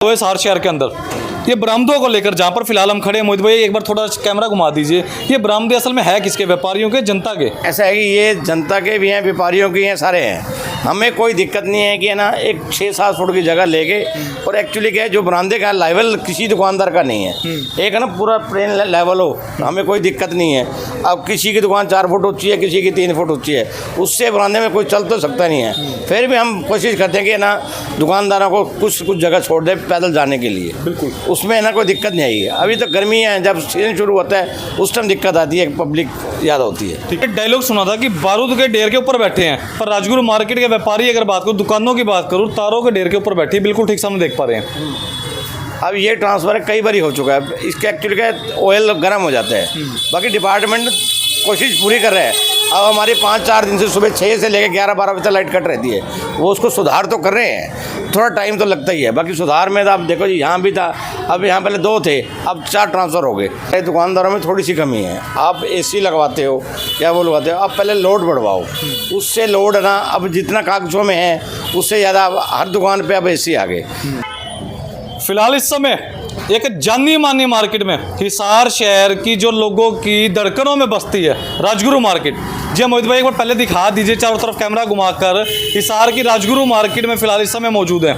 वो सार शहर के अंदर ये बरामदों को लेकर जहाँ पर फिलहाल हम खड़े हैं, मोहित भाई एक बार थोड़ा कैमरा घुमा दीजिए। ये बरामदे असल में है किसके, व्यापारियों के, जनता के? ऐसा है कि ये जनता के भी हैं, व्यापारियों के हैं, सारे हैं। हमें कोई दिक्कत नहीं है कि है ना एक 6-7 फुट की जगह लेके, और एक्चुअली क्या है जो बरामदे का लेवल किसी दुकानदार का नहीं है, एक है ना पूरा प्लेन लेवल हो, हमें कोई दिक्कत नहीं है। अब किसी की दुकान 4 फुट ऊँची है, किसी की 3 फुट ऊँची है, उससे बरामदे में कोई चल तो सकता नहीं है। फिर भी हम कोशिश करते हैं कि ना दुकानदारों को कुछ जगह छोड़ दे पैदल जाने के लिए, बिल्कुल उसमें है ना कोई दिक्कत नहीं आएगी। अभी तो गर्मी है, जब सीजन शुरू होता है उस टाइम दिक्कत आती है, पब्लिक ज़्यादा होती है। ठीक है, डायलॉग सुना था कि बारूद के ढेर के ऊपर बैठे हैं, पर राजगुरु मार्केट के व्यापारी अगर बात करूँ, दुकानों की बात करूँ, तारों के ढेर के ऊपर बैठी, बिल्कुल ठीक सामने देख पा रहे हैं। अब ये ट्रांसफ़र कई बार हो चुका है, इसके एक्चुअली क्या ऑयल गर्म हो जाता है। बाकी डिपार्टमेंट कोशिश पूरी कर रहे हैं। अब हमारी 5-4 दिन से सुबह 6 से लेकर 11-12 बजे तक लाइट कट रहती है, वो उसको सुधार तो कर रहे हैं, थोड़ा टाइम तो लगता ही है। बाकी सुधार में तो आप देखो जी, यहाँ भी था, अब यहाँ पहले 2 थे, अब 4 ट्रांसफ़र हो गए। दुकानदारों में थोड़ी सी कमी है। आप AC लगवाते हो या वो लगवाते हो, आप पहले लोड बढ़वाओ, उससे लोड है ना अब जितना कागज़ों में है उससे ज़्यादा हर दुकान पर अब AC आ गए। फिलहाल इस समय एक जानी मानी मार्केट में, हिसार शहर की जो लोगों की धड़कनों में बसती है, राजगुरु मार्केट। जी मोहित भाई एक बार पहले दिखा दीजिए चारों तरफ कैमरा घुमाकर। हिसार की राजगुरु मार्केट में फिलहाल इस समय मौजूद है,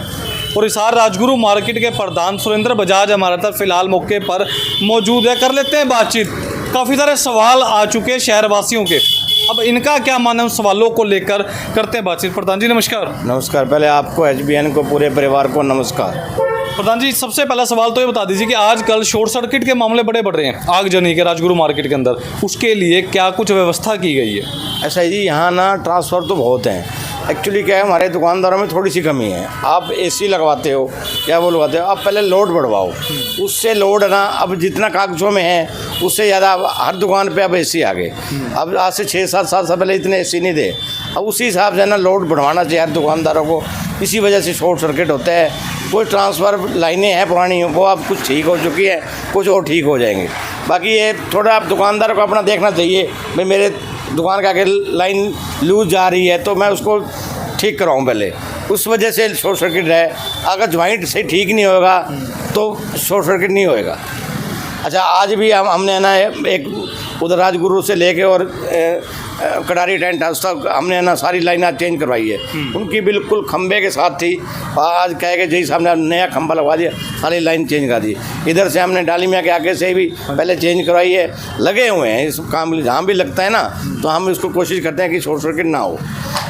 और हिसार राजगुरु मार्केट के प्रधान सुरेंद्र बजाज हमारे साथ फिलहाल मौके पर मौजूद है। कर लेते हैं बातचीत। काफ़ी सारे सवाल आ चुके हैं शहरवासियों के, अब इनका क्या मानना है, उन सवालों को लेकर करते हैं बातचीत। प्रधान जी नमस्कार। नमस्कार, पहले आपको HBN को पूरे परिवार को नमस्कार। प्रधान जी सबसे पहला सवाल तो ये बता दीजिए कि आजकल शॉर्ट सर्किट के मामले बड़े बढ़ रहे हैं आगजनी के राजगुरु मार्केट के अंदर, उसके लिए क्या कुछ व्यवस्था की गई है? ऐसा है जी, यहाँ ना ट्रांसफ़र तो बहुत हैं। एक्चुअली क्या है हमारे दुकानदारों में थोड़ी सी कमी है। आप AC लगवाते हो या वो लगवाते हो, आप पहले लोड बढ़वाओ, उससे लोड है ना अब जितना कागज़ों में है उससे ज़्यादा हर दुकान पे अब AC आ गए। अब आज से 6-7 साल से पहले इतने AC नहीं थे। अब उसी हिसाब से ना लोड बढ़वाना चाहिए हर दुकानदारों को, इसी वजह से शॉर्ट सर्किट होता है। कोई ट्रांसफ़र लाइनें हैं पुरानी, वो अब कुछ ठीक हो चुकी है, कुछ और ठीक हो जाएंगे। बाकी ये थोड़ा आप दुकानदारों को अपना देखना चाहिए, भाई मेरे दुकान का अगर लाइन लूज जा रही है तो मैं उसको ठीक कराऊँ पहले, उस वजह से शॉर्ट सर्किट है। अगर ज्वाइंट से ठीक नहीं होगा तो शॉर्ट सर्किट नहीं होएगा। अच्छा, आज भी हमने ना एक उधर राजगुरु से लेके और कटारी टेंट हाउस तक हमने ना सारी लाइनें चेंज करवाई है। उनकी बिल्कुल खंबे के साथ थी, आज कह के जैसे हमने नया खंबा लगवा दिया, सारी लाइन चेंज कर दी। इधर से हमने डालीमिया के आगे से भी पहले चेंज करवाई है। लगे हुए हैं इस काम, जहाँ भी लगता है ना तो हम इसको कोशिश करते हैं कि शॉर्ट सर्किट ना हो।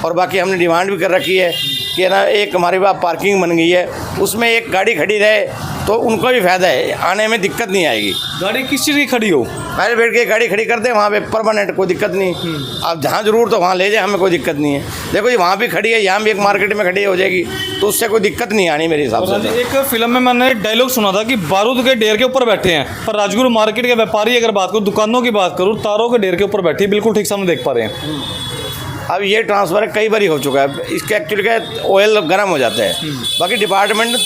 और बाकी हमने डिमांड भी कर रखी है कि ना एक हमारे पास पार्किंग बन गई है, उसमें एक गाड़ी खड़ी रहे तो उनको भी फ़ायदा है, आने में दिक्कत नहीं आएगी। गाड़ी किस चीज़ की खड़ी हो, पहले बैठ के गाड़ी खड़ी कर दें वहाँ पे परमानेंट, कोई दिक्कत नहीं। आप जहाँ ज़रूर तो वहाँ ले जाए, हमें कोई दिक्कत नहीं है। देखो जी वहाँ भी खड़ी है, यहाँ भी एक मार्केट में खड़ी हो जाएगी, तो उससे कोई दिक्कत नहीं आनी मेरे हिसाब से। एक फिल्म में मैंने डायलॉग सुना था कि बारूद के ढेर के ऊपर बैठे हैं, पर राजगुरु मार्केट के व्यापारी अगर बात करूँ, दुकानों की बात करूँ, तारों के ढेर के ऊपर बैठी, बिल्कुल ठीक सामने देख पा रहे हैं। अब ये ट्रांसफ़र कई बार हो चुका है, इसके एक्चुअली क्या ऑयल गर्म हो जाता है। बाकी डिपार्टमेंट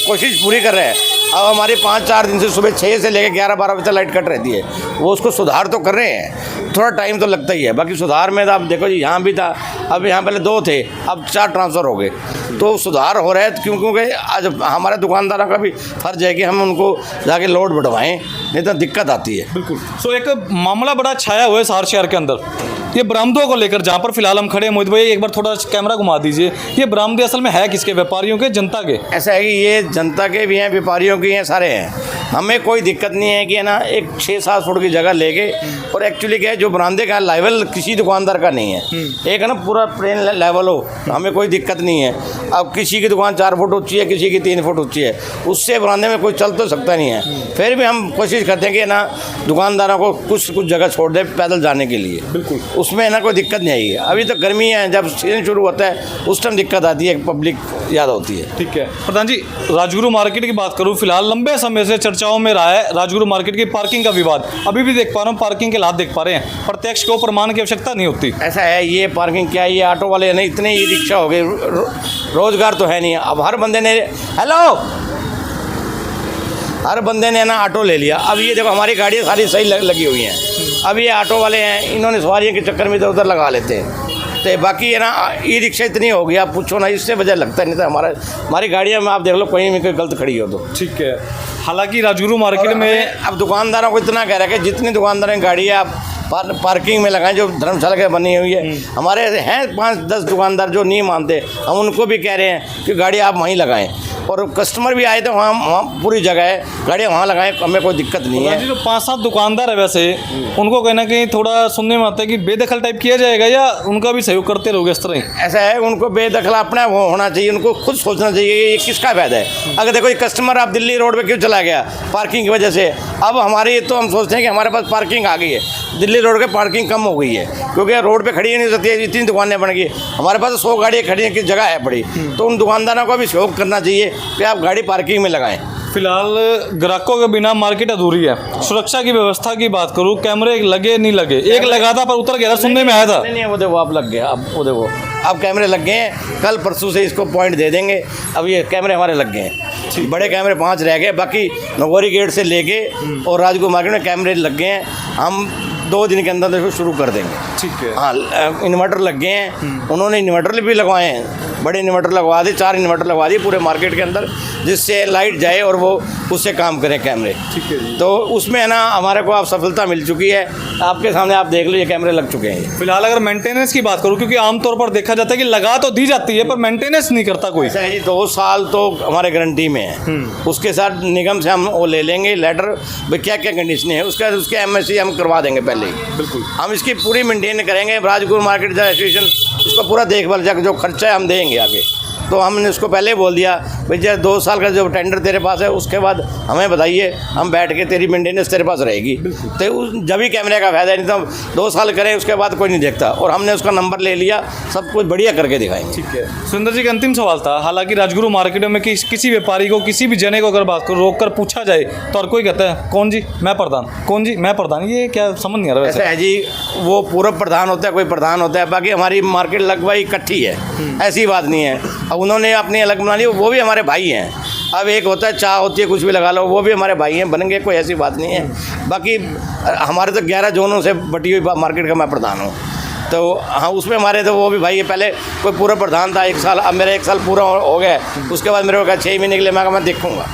कोशिश पूरी कर रहे हैं। अब हमारी 5-4 दिन से सुबह 6 से लेकर 11-12 बजे तक लाइट कट रहती है, वो उसको सुधार तो कर रहे हैं, थोड़ा टाइम तो लगता ही है। बाकी सुधार में तो आप देखो जी, यहाँ भी था, अब यहाँ पहले 2 थे, अब 4 ट्रांसफ़र हो गए, तो सुधार हो रहा है। क्योंकि आज हमारे दुकानदारों का भी फर्ज है कि हम उनको जाके लोड बढ़वाएं, नहीं तो दिक्कत आती है। बिल्कुल। सो एक मामला बड़ा छाया हुआ है हिसार शहर के अंदर, ये बरामदों को लेकर जहाँ पर फिलहाल हम खड़े हैं। मोहित भाई एक बार थोड़ा कैमरा घुमा दीजिए। ये बरामदे असल में है किसके, व्यापारियों के, जनता के? ऐसा है कि ये जनता के भी हैं, व्यापारियों के हैं, सारे हैं। हमें कोई दिक्कत नहीं है कि है ना एक 6-7 फुट की जगह लेके, और एक्चुअली क्या है जो बरामदे का लेवल किसी दुकानदार का नहीं है, एक है ना पूरा प्लेन लेवल हो, हमें कोई दिक्कत नहीं है। अब किसी की दुकान 4 फुट ऊँची है, किसी की 3 फुट ऊँची है, उससे बरामदे में कोई चल तो सकता नहीं है। फिर भी हम कोशिश करते हैं कि ना दुकानदारों को कुछ जगह छोड़ दे पैदल जाने के लिए, बिल्कुल उसमें ना कोई दिक्कत नहीं आएगी। अभी तो गर्मी है, जब सीजन शुरू होता है उस टाइम दिक्कत आती है, पब्लिक ज़्यादा होती है। ठीक है प्रधान जी, राजगुरु मार्केट की बात करूँ, फिलहाल लंबे समय से चर्चाओं में रहा है राजगुरु मार्केट की पार्किंग का विवाद। अभी भी देख पा रहा हूँ पार्किंग के लाभ देख पा रहे हैं, प्रत्यक्ष को प्रमाण की आवश्यकता नहीं होती। ऐसा है, ये पार्किंग क्या है, ये ऑटो वाले नहीं, इतने ही रिक्शा हो गए, रोजगार तो है नहीं। अब हर बंदे ने हर बंदे ने ना ऑटो ले लिया। अब ये देखो हमारी गाड़ी सारी सही लगी हुई हैं, अब ये ऑटो वाले हैं, इन्होंने सवारियों के चक्कर में इधर उधर लगा लेते हैं। तो बाकी है ना ई रिक्शा इतनी हो गई, आप पूछो ना, इससे वजह लगता नहीं था हमारी गाड़ियाँ में आप देख लो कहीं में कोई गलत खड़ी हो तो। ठीक है। हालांकि राजगुरु मार्केट में अब दुकानदारों को इतना कह रहा है कि जितनी दुकानदारों की गाड़ी है आप पार्किंग में लगाएं, जो धर्मशाला के बनी हुई है। हमारे हैं 5-10 दुकानदार जो नहीं मानते, हम उनको भी कह रहे हैं कि गाड़ी आप वहीं लगाएं, और कस्टमर भी आए तो वहाँ पूरी जगह है, गाड़ियाँ वहाँ लगाएं, हमें कोई दिक्कत नहीं है। जो 5-7 दुकानदार है वैसे उनको कहीं ना कहीं थोड़ा सुनने में आता है कि बेदखल टाइप किया जाएगा, या उनका भी सहयोग करते रहोगे इस तरह ही? ऐसा है, उनको बेदखल अपना वो होना चाहिए, उनको खुद सोचना चाहिए ये किसका फायदा है। अगर देखो ये कस्टमर आप दिल्ली रोड पे क्यों चला गया, पार्किंग की वजह से। अब हमारी तो हम सोचते हैं कि हमारे पास पार्किंग आ गई है, दिल्ली रोड पे पार्किंग कम हो गई है, क्योंकि रोड पे खड़ी ही नहीं सकती है, इतनी दुकानें बन गई। हमारे पास 100 गाड़ियाँ खड़ी हैं, की जगह है बड़ी, तो उन दुकानदारों को भी सहयोग करना चाहिए कि आप गाड़ी पार्किंग में लगाएं। फिलहाल ग्राहकों के बिना मार्केट अधूरी है। सुरक्षा की व्यवस्था की बात करूँ, कैमरे लगे नहीं लगे, एक लगा था पर उतर गया था, सुनने में आया था। नहीं वो देखो आप लग गया, अब वो देखो अब कैमरे लग गए हैं, कल परसों से इसको पॉइंट दे देंगे। अब ये कैमरे हमारे लग गए हैं, बड़े कैमरे 5 रह गए, बाकी नगौरी गेट से लेके और राजगुरु मार्केट में कैमरे लग गए हैं। हम 2 दिन के अंदर देखो शुरू कर देंगे। ठीक है। हाँ, इन्वर्टर लग गए हैं, उन्होंने इन्वर्टर भी लगवाए हैं, बड़े इन्वर्टर लगवा दिए, 4 इन्वर्टर लगवा दिए पूरे मार्केट के अंदर, जिससे लाइट जाए और वो उससे काम करें कैमरे। ठीक है जी। तो उसमें है ना हमारे को अब सफलता मिल चुकी है, आपके सामने आप देख लो ये कैमरे लग चुके हैं। फिलहाल अगर मेंटेनेंस की बात करूं, क्योंकि आमतौर पर देखा जाता है कि लगा तो दी जाती है पर मेंटेनेंस नहीं करता कोई। ऐसा है जी, 2 साल तो हमारे गारंटी में है, उसके साथ निगम से हम वो ले लेंगे लेटर, भाई क्या क्या कंडीशन है उसके MSC हम करवा देंगे पहले ही। बिल्कुल। हम इसकी पूरी मेंटेन करेंगे, राजगुरु मार्केट जो एसोसिएशन उसका पूरा देखभाल जो खर्चा है हम देंगे आगे। तो हमने उसको पहले बोल दिया भाई जब 2 साल का जो टेंडर तेरे पास है उसके बाद हमें बताइए, हम बैठ के तेरी मेंटेनेंस तेरे पास रहेगी। तो जब भी कैमरे का फायदा है, नहीं तो 2 साल करें उसके बाद कोई नहीं देखता। और हमने उसका नंबर ले लिया, सब कुछ बढ़िया करके दिखाएंगे। ठीक है। सुंदर जी का अंतिम सवाल था, हालांकि राजगुरु मार्केटों में किसी व्यापारी को, किसी भी जने को अगर बात करो रोक कर पूछा जाए तो हर कोई कहता है कौन जी मैं प्रधान, कौन जी मैं प्रधान, ये क्या समझ नहीं आ रहा वैसे? ऐसा है जी, वो पूर्व प्रधान होता है, कोई प्रधान होता है, बाकी हमारी मार्केट लगभग इकट्ठी है, ऐसी बात नहीं है। अब उन्होंने अपनी अलग बना ली, वो भी हमारे भाई हैं। अब एक होता है चाह होती है कुछ भी लगा लो, वो भी हमारे भाई हैं, बनेंगे, कोई ऐसी बात नहीं है। बाकी हमारे तो 11 जोनों से बटी हुई मार्केट का मैं प्रधान हूँ, तो हाँ उसमें हमारे तो वो भी भाई है। पहले कोई पूरा प्रधान था 1 साल, अब मेरा 1 साल पूरा हो गया, उसके बाद मेरे को कहा 6 महीने के लिए मैं देखूँगा।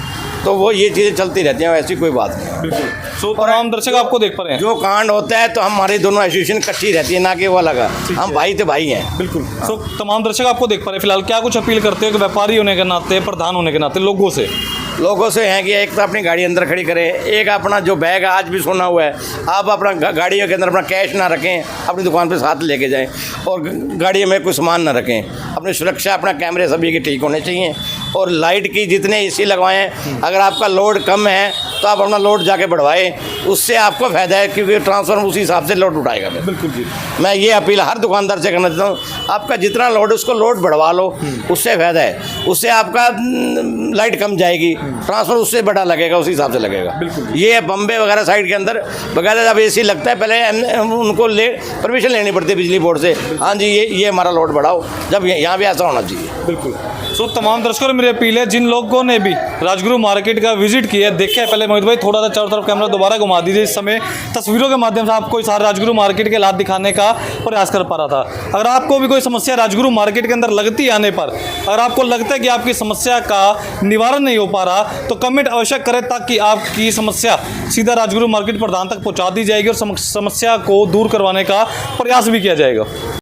तो वो ये चीज़ें चलती रहती हैं, ऐसी कोई बात नहीं। बिल्कुल। सो तमाम दर्शक आपको देख पा रहे हैं, जो कांड होता है तो हमारी दोनों एसोसिएशन इकट्ठी रहती है, ना कि वो लगा, हम भाई तो भाई हैं। बिल्कुल। सो तमाम दर्शक आपको देख पा रहे हैं, फिलहाल क्या कुछ अपील करते हो कि व्यापारी होने के नाते, प्रधान होने के नाते लोगों से हैं कि एक तो अपनी गाड़ी अंदर खड़ी करें, एक अपना जो बैग आज भी सोना हुआ है आप अपना गाड़ियों के अंदर अपना कैश ना रखें, अपनी दुकान पे साथ लेके जाएं, और गाड़ी में कोई सामान ना रखें। अपनी सुरक्षा, अपना कैमरे सभी के ठीक होने चाहिए, और लाइट की जितने AC लगवाएं हैं, अगर आपका लोड कम है तो आप अपना लोड जाके बढ़वाएं, उससे आपको फ़ायदा है, क्योंकि ट्रांसफार्मर उसी हिसाब से लोड उठाएगा। बिल्कुल जी। मैं ये अपील हर दुकानदार से करना चाहता हूँ, आपका जितना लोड है उसको लोड बढ़वा लो, उससे फ़ायदा है, उससे आपका लाइट कम जाएगी, ट्रांसफर उससे बड़ा लगेगा, उसी हिसाब से लगेगा। बिल्कुल। ये बम्बे वगैरह साइड के अंदर बकायदा जब AC लगता है पहले उनको परमिशन लेनी पड़ती है बिजली बोर्ड से, हाँ जी ये हमारा लोड बढ़ाओ, जब यहाँ भी ऐसा होना चाहिए। बिल्कुल। सो तमाम दर्शकों को मेरी अपील है, जिन लोगों ने भी राजगुरु मार्केट का विजिट किया है, देखा है, पहले मोहित भाई थोड़ा सा चारों तरफ कैमरा दोबारा घुमा दीजिए। इस समय तस्वीरों के माध्यम से आपको इस राजगुरु मार्केट के लाभ दिखाने का प्रयास कर पा रहा था। अगर आपको भी कोई समस्या राजगुरु मार्केट के अंदर लगती है आने पर, अगर आपको लगता है कि आपकी समस्या का निवारण नहीं हो पा रहा, तो कमेंट अवश्य करें, ताकि आपकी समस्या सीधा राजगुरु मार्केट प्रधान तक पहुंचा दी जाएगी और समस्या को दूर करवाने का प्रयास भी किया जाएगा।